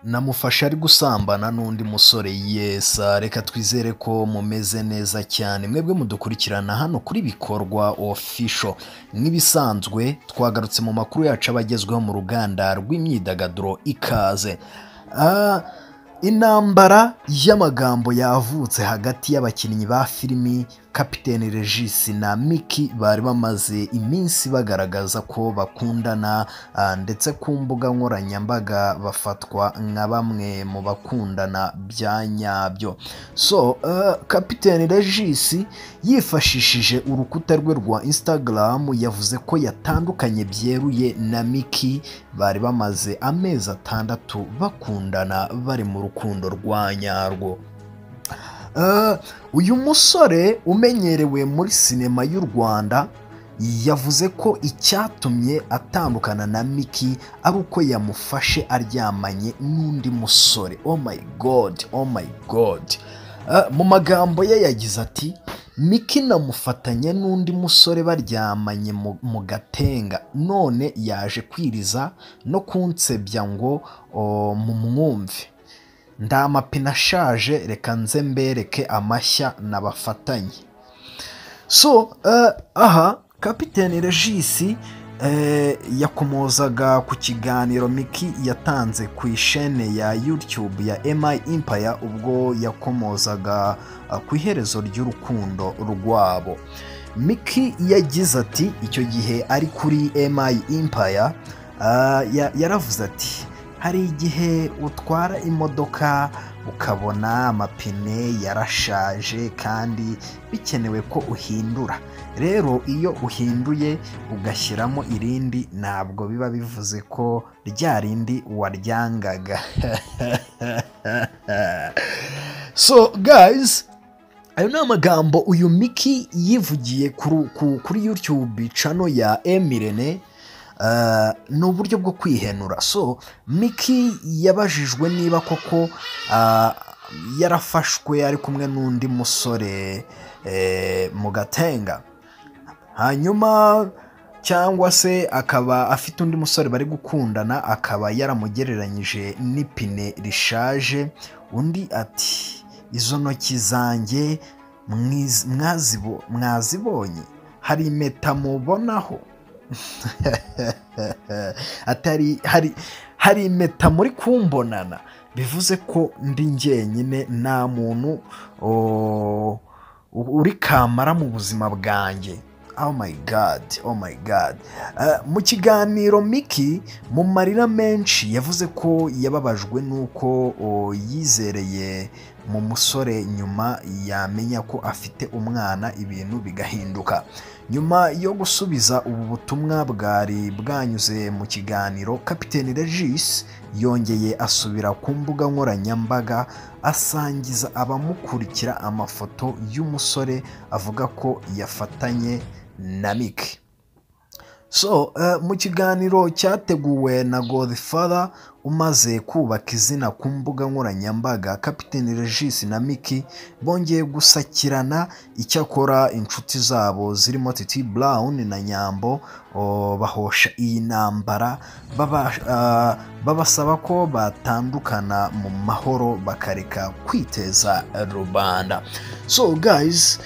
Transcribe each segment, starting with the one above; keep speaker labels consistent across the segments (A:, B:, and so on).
A: namufashe ari gusambana n'undi musore. Yesa, reka twizere ko mumeze neza cyane mwebwe mudukurikirana hano kuri Bikorwa Official. Nk'ibisanzwe twagarutse mu makuru yacu abagezweho mu ruganda rw'imyidagaduro. Ikaze. Intambara y'amagambo yavutse hagati y'abakinnyi ba filimi Kapiteni Regis na Miki bari bamaze iminsi bagaragaza ko bakundana, ndetse ku mbuga nkoranyambaga bafatwa nka bamwe mu bakundana bya nyabyo. So Kapiteni Regis yifashishije urukuta rwe rwa Instagram yavuze ko yatandukanye byeruye na Miki, bari bamaze amezi 6 bakundana bari mu rukundo rwa nyarwo. Uyu musore umenyerewe muri sinema y'u Rwanda yavuze ko icyatumye atandukana na Miki ari uko yamufashe aryamanye n'undi musore. Oh my god, oh my god. Mu magambo ye yagize ati, Miki namufatanye n'undi musore baryamanye mu gatenga, none yaje kwiriza no kunsebya ngo mumwumve. Ndamapina ashaje, reka nze mbereke amashya nabafatanye. So aha Kapiteni Regis yakomozaga ku kiganiro Miki yatanze ku ishene ya YouTube ya MI Empire ubwo yakomozaga ku iherezo ry'urukundo rwabo. Miki yagize ati icyo gihe ari kuri MI Empire yaravuze ati, hari igihe utwara imodoka ukabona amapine yarashaje kandi bikenewe ko uhindura. Rero iyo uhinduye ugashyiramo irindi ntabwo biba bivuze ko rya rindi waryangaga. So guys, ayo ni amagambo uyu Miki yivugiye kuri YouTube channel ya Emirene. Ni uburyo bwo kwihenura. So Miki yabajijwe niba koko yarafashwe ari kumwe n'undi musore mu gatenga, hanyuma cyangwa se akaba afite undi musore bari gukundana akaba yaramugereranyije n'ipine rishaje. Undi ati, izo ntoki zanjye mwazibonye, hari impeta mubonaho? hari impeta muri kumbonana? Bivuze ko ndi njyenyine, nta muntu uri kamara mu buzima bwanjye. Oh my god, oh my god. Mu kiganiro Miki mu marira menshi yavuze ko yababajwe nuko yizereye mu musore nyuma yamenya ko afite umwana ibintu bigahinduka. Nyuma yo gusubiza ubu butumwa bwari bwanyuze mu kiganiro, Kapiteni Regis yongeye asubira ku mbuga nkoranyambaga asangiza abamukurikira amafoto y'umusore avuga ko yafatanye na Miki. So mu kiganiro cyateguwe na Godfather umaze kubaka izina ku mbuga nkoranyambaga, Kapiteni Regis na Miki bongeye gusakirana. Icyakora inshuti zabo zirimo Titi Brown na Nyambo bahosha iyi ntambara, babasaba ko batandukana mu mahoro bakareka kwiteza rubanda. So guys,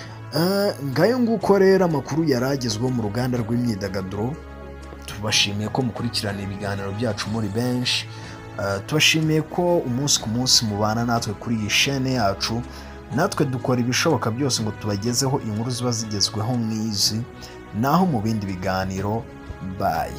A: ngayo nguko rero amakuru yaragezweho mu ruganda rw'imyidagaduro. Tubashimiye ko mukurikirana ibiganiro byacu muri benshi. Tubashimiye ko umunsi ku munsi mubana natwe kuri iyi chaîne yacu. Natwe dukora ibishoboka byose ngo tubagezeho inkuru ziba zigezweho nk'izi. Naho mu bindi biganiro, bye.